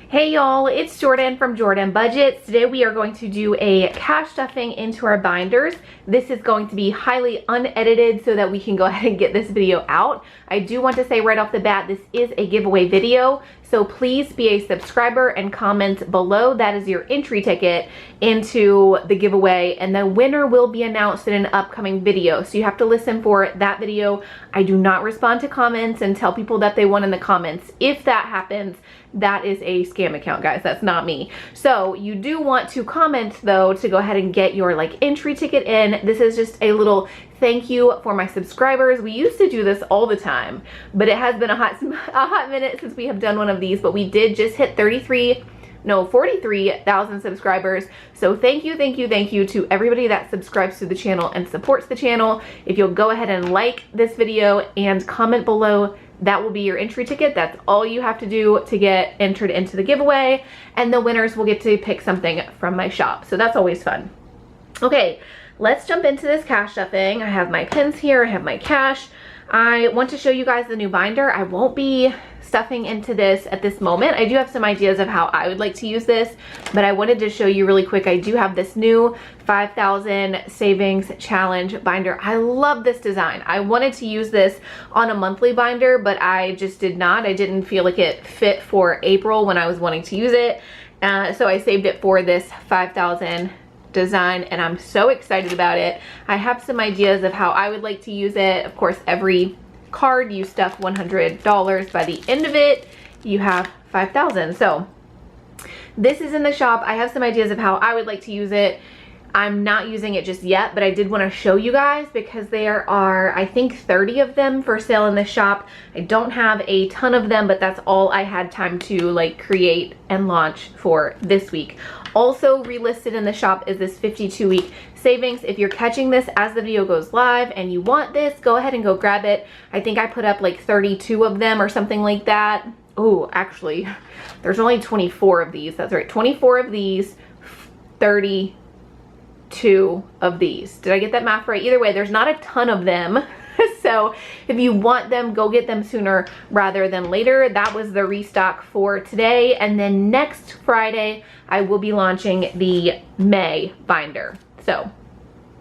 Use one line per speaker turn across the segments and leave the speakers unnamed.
Hey y'all, it's Jordan from Jordan Budgets. Today we are going to do a cash stuffing into our binders. This is going to be highly unedited so that we can go ahead and get this video out. I do want to say right off the bat, this is a giveaway video, so please be a subscriber and comment below. That is your entry ticket into the giveaway, and the winner will be announced in an upcoming video. So you have to listen for that video. I do not respond to comments and tell people that they won in the comments. If that happens, that is a scam account, guys. That's not me. So you do want to comment though to go ahead and get your entry ticket in. This is just a little thank you for my subscribers. We used to do this all the time, but it has been a hot minute since we have done one of these, but we did just hit 43,000 subscribers. So thank you to everybody that subscribes to the channel and supports the channel. If you'll go ahead and like this video and comment below, that will be your entry ticket. That's all you have to do to get entered into the giveaway, and the winners will get to pick something from my shop. So that's always fun. Okay, let's jump into this cash stuffing. I have my pens here, I have my cash. I want to show you guys the new binder. I won't be stuffing into this at this moment. I do have some ideas of how I would like to use this, but I wanted to show you really quick. I do have this new 5,000 savings challenge binder. I love this design. I wanted to use this on a monthly binder, but I just did not. I didn't feel like it fit for April when I was wanting to use it. So I saved it for this 5,000 design, and I'm so excited about it. I have some ideas of how I would like to use it. Of course, every card you stuff $100. By the end of it, you have 5,000. So this is in the shop. I have some ideas of how I would like to use it. I'm not using it just yet, but I did want to show you guys because there are, I think, 30 of them for sale in the shop. I don't have a ton of them, but that's all I had time to create and launch for this week. Also relisted in the shop is this 52-week savings. If you're catching this as the video goes live and you want this, go ahead and go grab it. I think I put up 32 of them or something like that. Oh, actually, there's only 24 of these. That's right, 24 of these, 32 of these. Did I get that math right? Either way, there's not a ton of them. So if you want them, go get them sooner rather than later. That was the restock for today. And then next Friday, I will be launching the May binder. So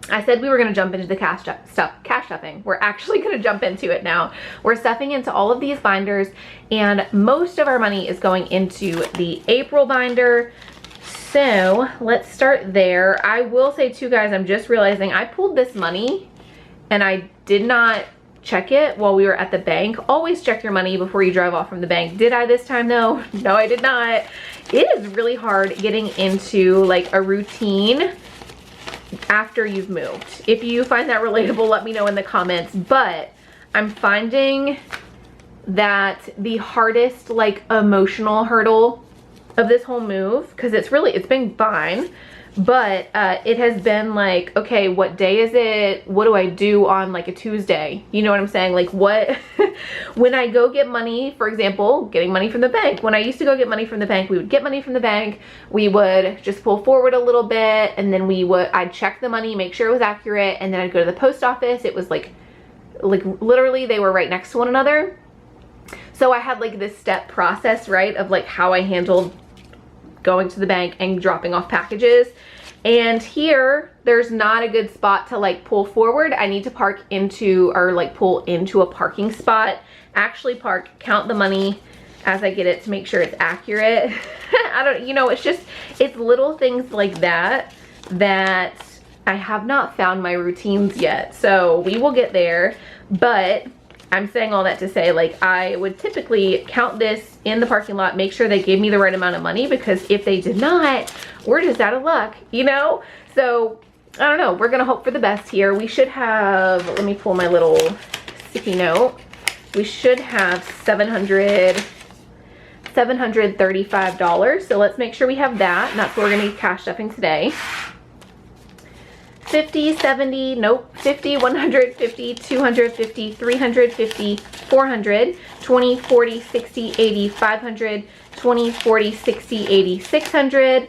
I said we were going to jump into the cash stuffing. We're actually going to jump into it now. We're stuffing into all of these binders, and most of our money is going into the April binder. So let's start there. I will say too, guys, I'm just realizing I pulled this money and I did not check it while we were at the bank. Always check your money before you drive off from the bank. Did I this time though? No, I did not. It is really hard getting into a routine after you've moved. If you find that relatable, let me know in the comments. But I'm finding that the hardest emotional hurdle of this whole move, because it's been fine, but it has been okay, what day is it? What do I do on a Tuesday? You know what I'm saying? What when I go get money, for example, getting money from the bank. When I used to go get money from the bank, we would get money from the bank, we would just pull forward a little bit, and then I'd check the money, make sure it was accurate, and then I'd go to the post office. It was literally they were right next to one another. So I had this step process, right, of how I handled going to the bank and dropping off packages. And here there's not a good spot to pull forward. I need to park into, or pull into a parking spot, actually park, count the money as I get it to make sure it's accurate. It's little things like that that I have not found my routines yet. So we will get there, but I'm saying all that to say, I would typically count this in the parking lot, make sure they gave me the right amount of money, because if they did not, we're just out of luck, So, I don't know. We're going to hope for the best here. We should have, let me pull my little sticky note. We should have $735. So let's make sure we have that. And that's what we're going to be cash stuffing today. 50, 70, nope, 50, 150, 250, 350, 400, 20, 40, 60, 80, 500, 20, 40, 60, 80, 600,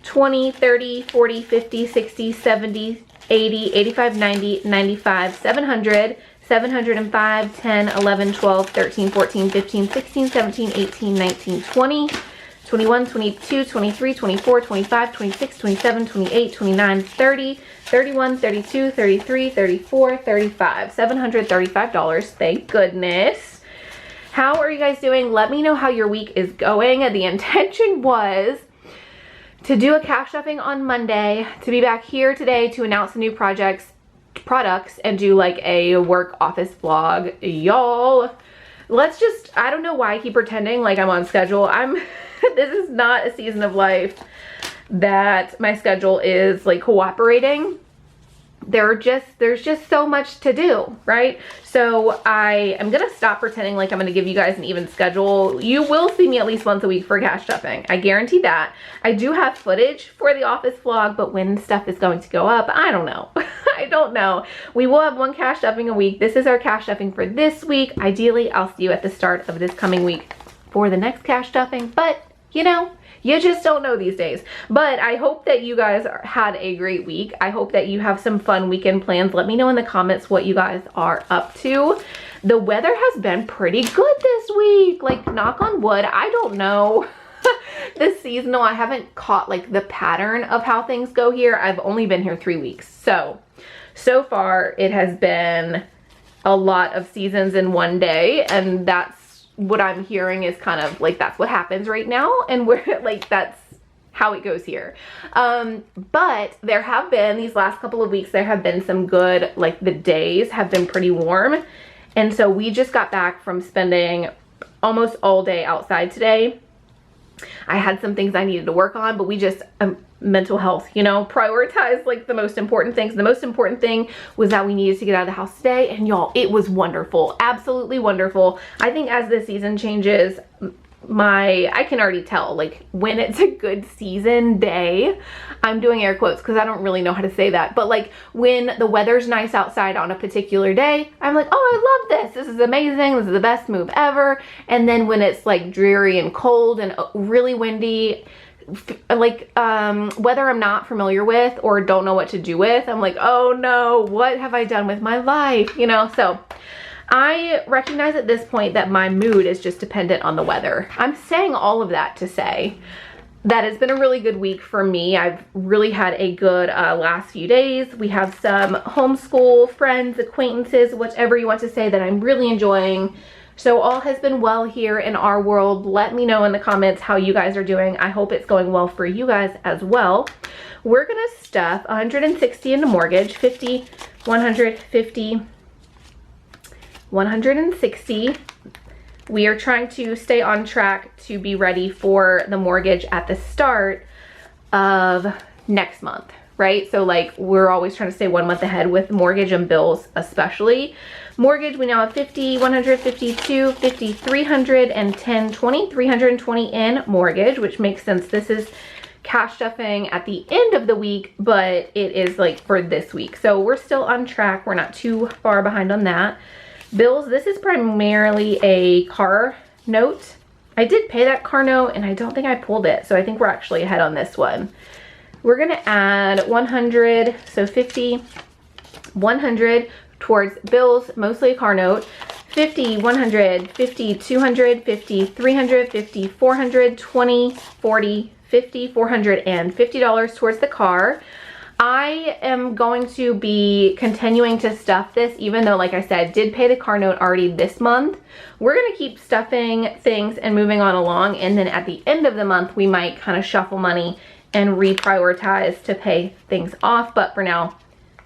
20, 30, 40, 50, 60, 70, 80, 85, 90, 95, 700, 705, 10, 11, 12, 13, 14, 15, 16, 17, 18, 19, 20, 21, 22, 23, 24, 25, 26, 27, 28, 29, 30, 31, 32, 33, 34, 35. $735. Thank goodness. How are you guys doing? Let me know how your week is going. The intention was to do a cash stuffing on Monday, to be back here today to announce the new products, and do like a work office vlog. Y'all, let's just, I don't know why I keep pretending like I'm on schedule. This is not a season of life that my schedule is like cooperating. There's just so much to do, right? So I am gonna stop pretending like I'm gonna give you guys an even schedule. You will see me at least once a week for cash stuffing. I guarantee that. I do have footage for the office vlog, but when stuff is going to go up, I don't know. I don't know. We will have one cash stuffing a week. This is our cash stuffing for this week. Ideally, I'll see you at the start of this coming week for the next cash stuffing, but you know, you just don't know these days. But I hope that you guys had a great week. I hope that you have some fun weekend plans. Let me know in the comments what you guys are up to. The weather has been pretty good this week. Like, knock on wood. I don't know. This seasonal, I haven't caught like the pattern of how things go here. I've only been here 3 weeks. So far it has been a lot of seasons in one day, and that's what I'm hearing is kind of like that's what happens right now, and we're like that's how it goes here. But there have been these last couple of weeks, there have been some good, like the days have been pretty warm, and so we just got back from spending almost all day outside today. I had some things I needed to work on, but we just mental health, you know, prioritize like the most important things. The most important thing was that we needed to get out of the house today, and y'all, it was wonderful, absolutely wonderful. I think as the season changes, I can already tell like when it's a good season day. I'm doing air quotes because I don't really know how to say that, but like when the weather's nice outside on a particular day, I'm like, oh, I love this. This is amazing. This is the best move ever. And then when it's like dreary and cold and really windy, like weather I'm not familiar with or don't know what to do with, I'm like, oh no, what have I done with my life, you know? So I recognize at this point that my mood is just dependent on the weather. I'm saying all of that to say that it's been a really good week for me. I've really had a good last few days. We have some homeschool friends, acquaintances, whatever you want to say, that I'm really enjoying. So all has been well here in our world. Let me know in the comments how you guys are doing. I hope it's going well for you guys as well. We're gonna stuff 160 into mortgage, 50, 150, 160. We are trying to stay on track to be ready for the mortgage at the start of next month, right? So like we're always trying to stay 1 month ahead with mortgage and bills, especially. Mortgage, we now have 50, 152, 50, 310, 20, 320 in mortgage, which makes sense. This is cash stuffing at the end of the week, but it is like for this week. So we're still on track. We're not too far behind on that. Bills, this is primarily a car note. I did pay that car note and I don't think I pulled it. So I think we're actually ahead on this one. We're gonna add 100, so 50, 100 towards bills, mostly a car note, 50, 100, 50, 200, 50, 300, 50, 400, 20, 40, 50, $450 towards the car. I am going to be continuing to stuff this, even though, like I said, did pay the car note already this month. We're gonna keep stuffing things and moving on along, and then at the end of the month, we might kind of shuffle money and reprioritize to pay things off. But for now,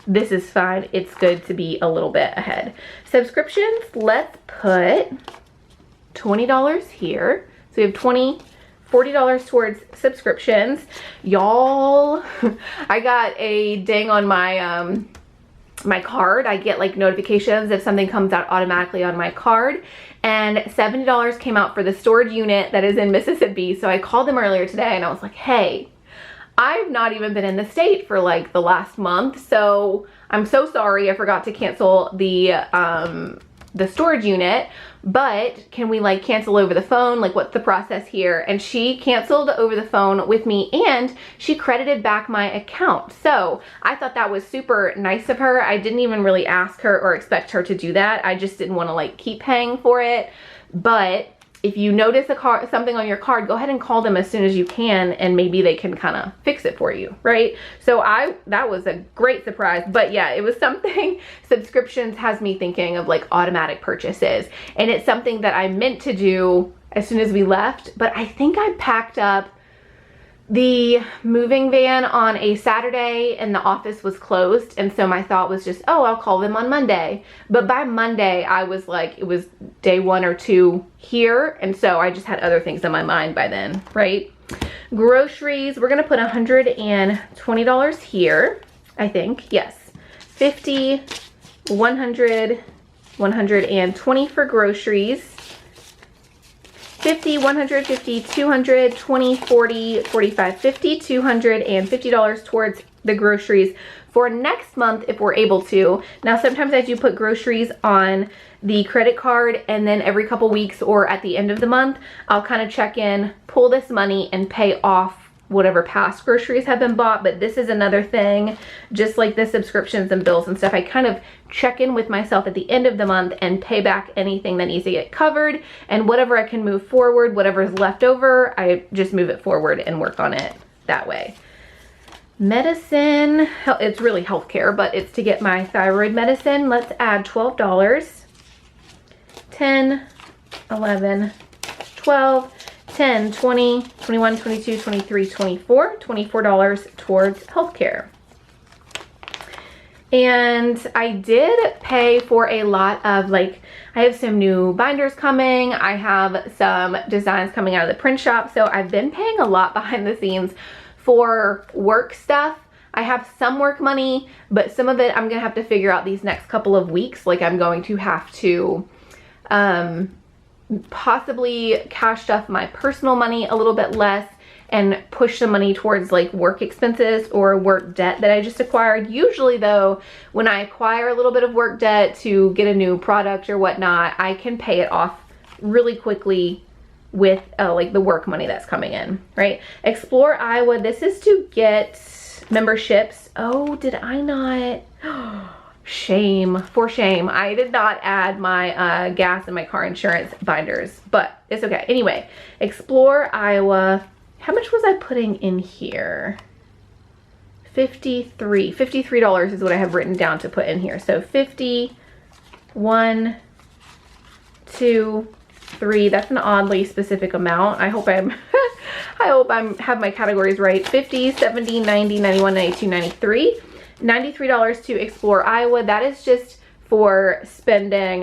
this is fine. It's good to be a little bit ahead. Subscriptions, let's put $20 here. So we have $40 towards subscriptions. Y'all, I got a ding on my my card. I get like notifications if something comes out automatically on my card, and $70 came out for the storage unit that is in Mississippi. So I called them earlier today and I was like, hey, I've not even been in the state for like the last month, so I'm so sorry I forgot to cancel the storage unit, but can we like cancel over the phone? Like, what's the process here? And she canceled over the phone with me, and she credited back my account. So I thought that was super nice of her. I didn't even really ask her or expect her to do that. I just didn't want to like keep paying for it, but if you notice something on your card, go ahead and call them as soon as you can, and maybe they can kind of fix it for you, right? So that was a great surprise. But yeah, it was something, subscriptions has me thinking of like automatic purchases, and it's something that I meant to do as soon as we left, but I think I packed up the moving van on a Saturday and the office was closed, and so my thought was just, oh, I'll call them on Monday. But by Monday I was like, it was day 1 or 2 here, and so I just had other things on my mind by then, right? Groceries, we're gonna put $120 here, I think. Yes, 50, 100, 120 for groceries. 50, 150, 200, 20, 40, 45, 50, $250 towards the groceries for next month if we're able to. Now sometimes I do put groceries on the credit card, and then every couple weeks or at the end of the month, I'll kind of check in, pull this money, and pay off whatever past groceries have been bought. But this is another thing, just like the subscriptions and bills and stuff, I kind of check in with myself at the end of the month and pay back anything that needs to get covered, and whatever I can move forward, whatever's left over, I just move it forward and work on it that way. Medicine, it's really healthcare, but it's to get my thyroid medicine. Let's add $12. 10, 11, 12, 10, 20, 21, 22, 23, 24, $24 towards healthcare. And I did pay for a lot of, like, I have some new binders coming. I have some designs coming out of the print shop. So I've been paying a lot behind the scenes for work stuff. I have some work money, but some of it I'm gonna have to figure out these next couple of weeks. Like, I'm going to have to possibly cash stuff my personal money a little bit less and push some money towards like work expenses or work debt that I just acquired. Usually though, when I acquire a little bit of work debt to get a new product or whatnot, I can pay it off really quickly with like the work money that's coming in, right? Explore Iowa, this is to get memberships. Oh, did I not? Shame, for shame. I did not add my gas and my car insurance binders, but it's okay. Anyway, Explore Iowa. How much was I putting in here? $53 is what I have written down to put in here. So 50, 1, 2, 3. That's an oddly specific amount. I hope I have my categories right. 50, 70, 90, 91, 92, 93. $93 to Explore Iowa. That is just for spending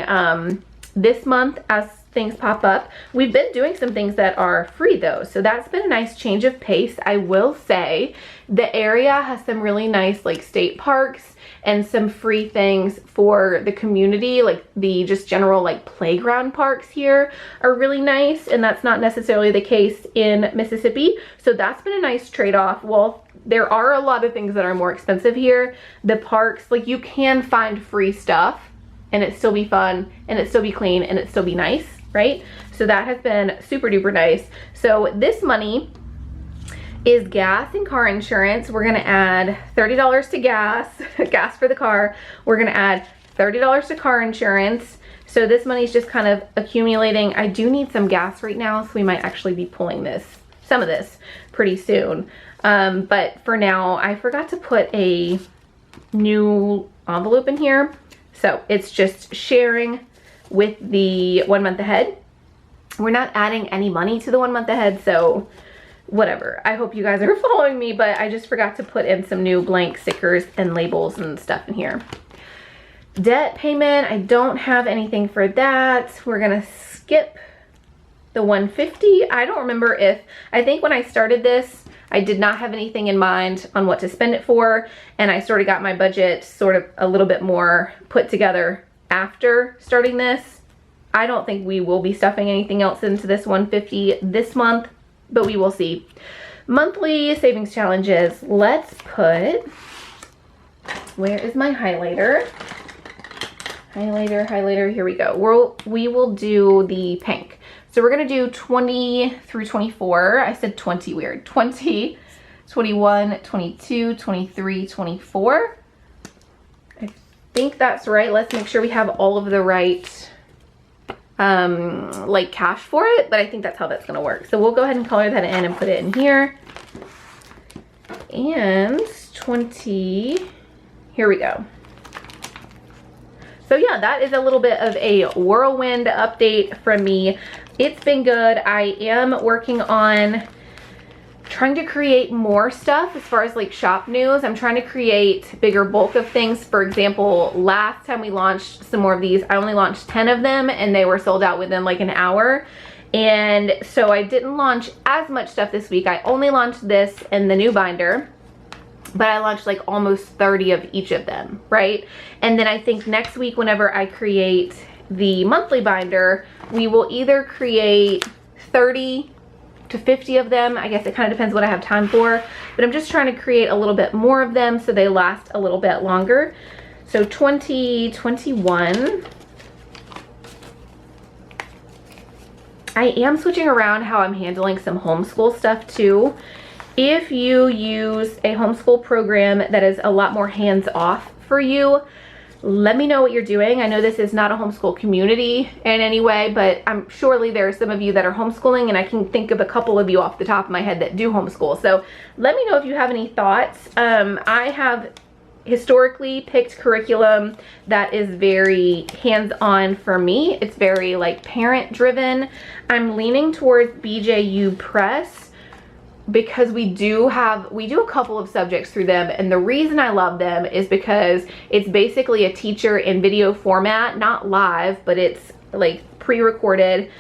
this month as things pop up. We've been doing some things that are free though, so that's been a nice change of pace. I will say the area has some really nice like state parks and some free things for the community, like the just general like playground parks here are really nice, and that's not necessarily the case in Mississippi. So that's been a nice trade-off. Well, there are a lot of things that are more expensive here. The parks, like, you can find free stuff and it still be fun and it still be clean and it still be nice, right? So that has been super duper nice. So this money is gas and car insurance. We're gonna add $30 to gas, gas for the car. We're gonna add $30 to car insurance. So this money is just kind of accumulating. I do need some gas right now, so we might actually be pulling some of this pretty soon. But for now, I forgot to put a new envelope in here. So it's just sharing with the 1 month ahead. We're not adding any money to the 1 month ahead, so whatever. I hope you guys are following me, but I just forgot to put in some new blank stickers and labels and stuff in here. Debt payment, I don't have anything for that. We're gonna skip the 150. I don't remember I think when I started this, I did not have anything in mind on what to spend it for, and I sort of got my budget sort of a little bit more put together after starting this. I don't think we will be stuffing anything else into this 150 this month, but we will see. Monthly savings challenges. Let's put, where is my highlighter? Highlighter, here we go. We will do the pink. So we're gonna do 20 through 24. I said 20, weird. 20, 21, 22, 23, 24. I think that's right. Let's make sure we have all of the right like cash for it, but I think that's how that's gonna work. So we'll go ahead and color that in and put it in here. And 20, here we go. So yeah, that is a little bit of a whirlwind update from me. It's been good. I am working on trying to create more stuff as far as like shop news. I'm trying to create bigger bulk of things. For example, last time we launched some more of these, I only launched 10 of them and they were sold out within like an hour. And so I didn't launch as much stuff this week. I only launched this and the new binder, but I launched like almost 30 of each of them, right? And then I think next week, whenever I create the monthly binder, we will either create 30 to 50 of them. I guess it kind of depends what I have time for, but I'm just trying to create a little bit more of them so they last a little bit longer. So 2021. I am switching around how I'm handling some homeschool stuff too. If you use a homeschool program that is a lot more hands-off for you, let me know what you're doing. I know this is not a homeschool community in any way, but I'm surely there are some of you that are homeschooling, and I can think of a couple of you off the top of my head that do homeschool. So let me know if you have any thoughts. I have historically picked curriculum that is very hands-on for me. It's very like parent driven. I'm leaning towards BJU Press because we do a couple of subjects through them, and the reason I love them is because it's basically a teacher in video format, not live, but it's like pre-recorded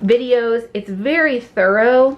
videos. It's very thorough.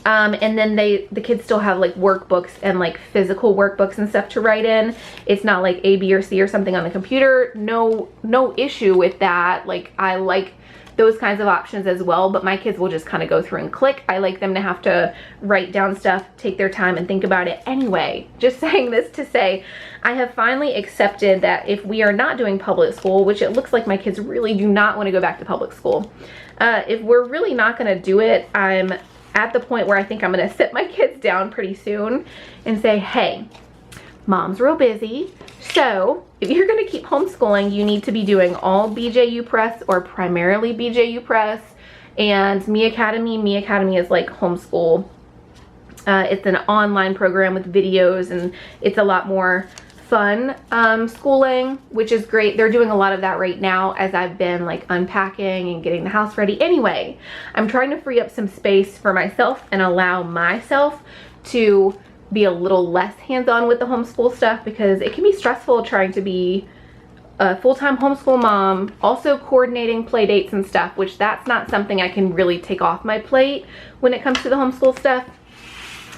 And then the kids still have like workbooks and like physical workbooks and stuff to write in. It's not like A, B, or C or something on the computer. No issue with that. Like, I like those kinds of options as well, but my kids will just kind of go through and click. I like them to have to write down stuff, take their time and think about it. Anyway, just saying this to say, I have finally accepted that if we are not doing public school, which it looks like my kids really do not want to go back to public school, if we're really not going to do it, I'm at the point where I think I'm going to sit my kids down pretty soon and say, hey, mom's real busy, so if you're going to keep homeschooling, you need to be doing all BJU Press or primarily BJU Press and Me Academy. Me Academy is like homeschool. It's an online program with videos, and it's a lot more fun schooling, which is great. They're doing a lot of that right now as I've been like unpacking and getting the house ready. Anyway, I'm trying to free up some space for myself and allow myself to be a little less hands-on with the homeschool stuff, because it can be stressful trying to be a full-time homeschool mom, also coordinating play dates and stuff, which that's not something I can really take off my plate when it comes to the homeschool stuff.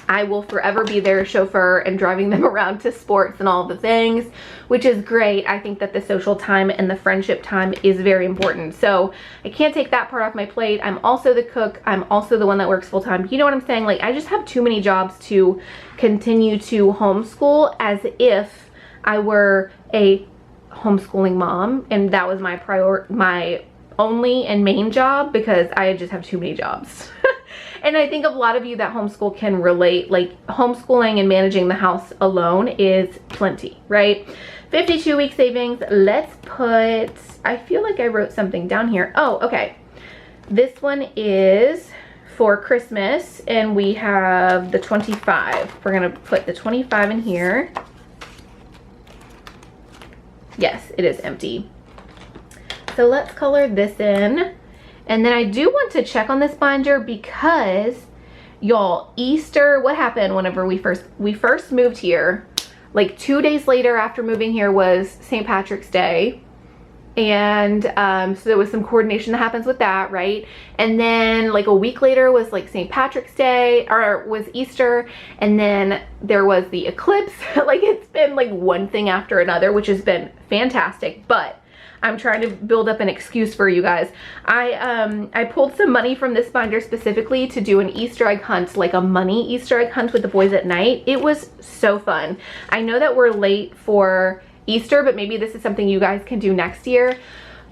I will forever be their chauffeur and driving them around to sports and all the things, which is great. I think that the social time and the friendship time is very important. So I can't take that part off my plate. I'm also the cook. I'm also the one that works full time. You know what I'm saying? Like, I just have too many jobs to continue to homeschool as if I were a homeschooling mom and that was my only and main job, because I just have too many jobs. And I think a lot of you that homeschool can relate. Like, homeschooling and managing the house alone is plenty, right? 52-week savings. Let's put, I feel like I wrote something down here. Oh, okay. This one is for Christmas, and we have the 25. We're gonna put the 25 in here. Yes, it is empty. So let's color this in. And then I do want to check on this binder because, y'all, Easter, what happened whenever we first moved here? Like 2 days later after moving here was St. Patrick's Day. And so there was some coordination that happens with that, right? And then like a week later was like St. Patrick's Day, or was Easter. And then there was the eclipse. Like, it's been like one thing after another, which has been fantastic. But I'm trying to build up an excuse for you guys. I pulled some money from this binder specifically to do an Easter egg hunt, like a money Easter egg hunt with the boys at night. It was so fun. I know that we're late for Easter, but maybe this is something you guys can do next year.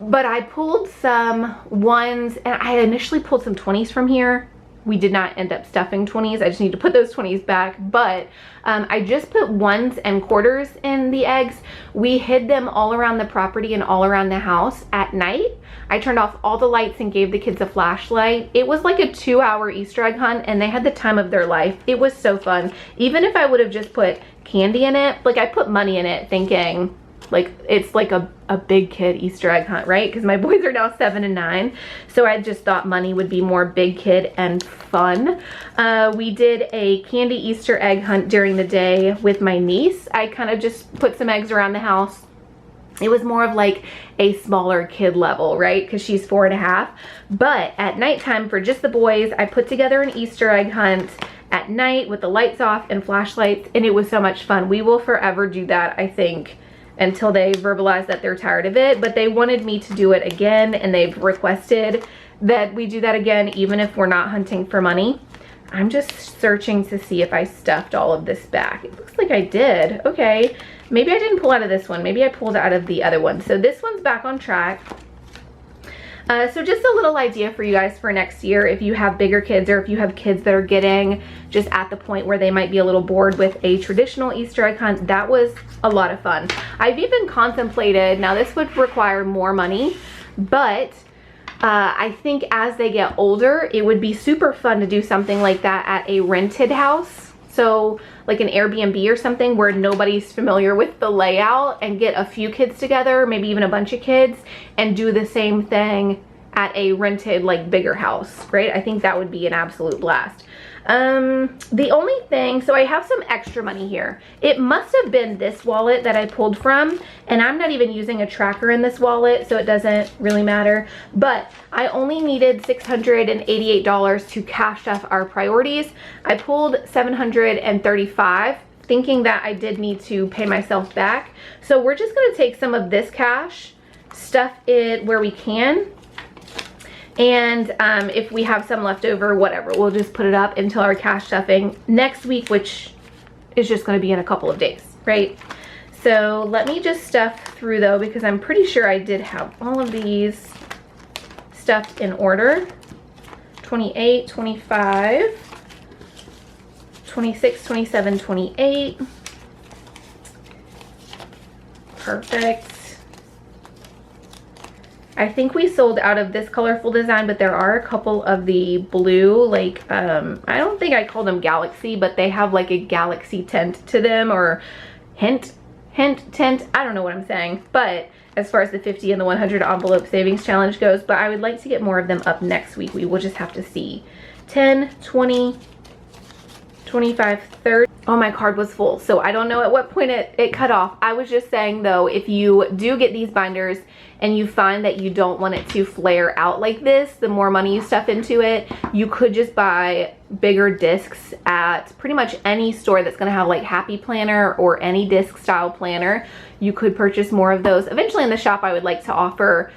But I pulled some ones, and I initially pulled some 20s from here. we did not end up stuffing 20s. I just need to put those 20s back. But I just put 1s and quarters in the eggs. We hid them all around the property and all around the house at night. I turned off all the lights and gave the kids a flashlight. It was like a 2-hour Easter egg hunt, and they had the time of their life. It was so fun. Even if I would have just put candy in it, like I put money in it thinking like it's like a big kid Easter egg hunt, right? Because my boys are now 7 and 9. So I just thought money would be more big kid and fun. We did a candy Easter egg hunt during the day with my niece. I kind of just put some eggs around the house. It was more of like a smaller kid level, right? Because she's 4.5. But at nighttime for just the boys, I put together an Easter egg hunt at night with the lights off and flashlights, and it was so much fun. We will forever do that, I think, until they verbalize that they're tired of it. But they wanted me to do it again, and they've requested that we do that again, even if we're not hunting for money. I'm just searching to see if I stuffed all of this back. It looks like I did. Okay, maybe I didn't pull out of this one. Maybe I pulled out of the other one. So this one's back on track. So just a little idea for you guys for next year, if you have bigger kids or if you have kids that are getting just at the point where they might be a little bored with a traditional Easter egg hunt. That was a lot of fun. I've even contemplated, now this would require more money, but I think as they get older, it would be super fun to do something like that at a rented house. So like an Airbnb or something where nobody's familiar with the layout, and get a few kids together, maybe even a bunch of kids, and do the same thing at a rented like bigger house, right? I think that would be an absolute blast. The only thing, so I have some extra money here. It must have been this wallet that I pulled from, and I'm not even using a tracker in this wallet, so it doesn't really matter. But I only needed $688 to cash stuff our priorities. I pulled $735, thinking that I did need to pay myself back. So we're just gonna take some of this cash, stuff it where we can, and if we have some left over, whatever, we'll just put it up until our cash stuffing next week, which is just going to be in a couple of days, right? So let me just stuff through though, because I'm pretty sure I did have all of these stuffed in order. 28, 25, 26, 27, 28. Perfect. I think we sold out of this colorful design, but there are a couple of the blue, like, I don't think I call them galaxy, but they have like a galaxy tint to them, or hint, tint. I don't know what I'm saying. But as far as the 50 and the 100 envelope savings challenge goes, but I would like to get more of them up next week. We will just have to see. 10, 20, 25, 30. Oh, my card was full, so I don't know at what point it cut off. I was just saying though, if you do get these binders and you find that you don't want it to flare out like this, the more money you stuff into it, you could just buy bigger discs at pretty much any store that's gonna have like Happy Planner or any disc style planner. You could purchase more of those. Eventually in the shop, I would like to offer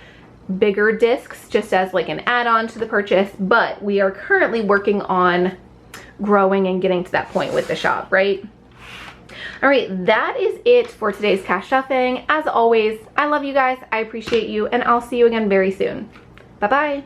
bigger discs just as like an add-on to the purchase, but we are currently working on growing and getting to that point with the shop, right? All right, that is it for today's cash stuffing. As always, I love you guys, I appreciate you, and I'll see you again very soon. Bye-bye.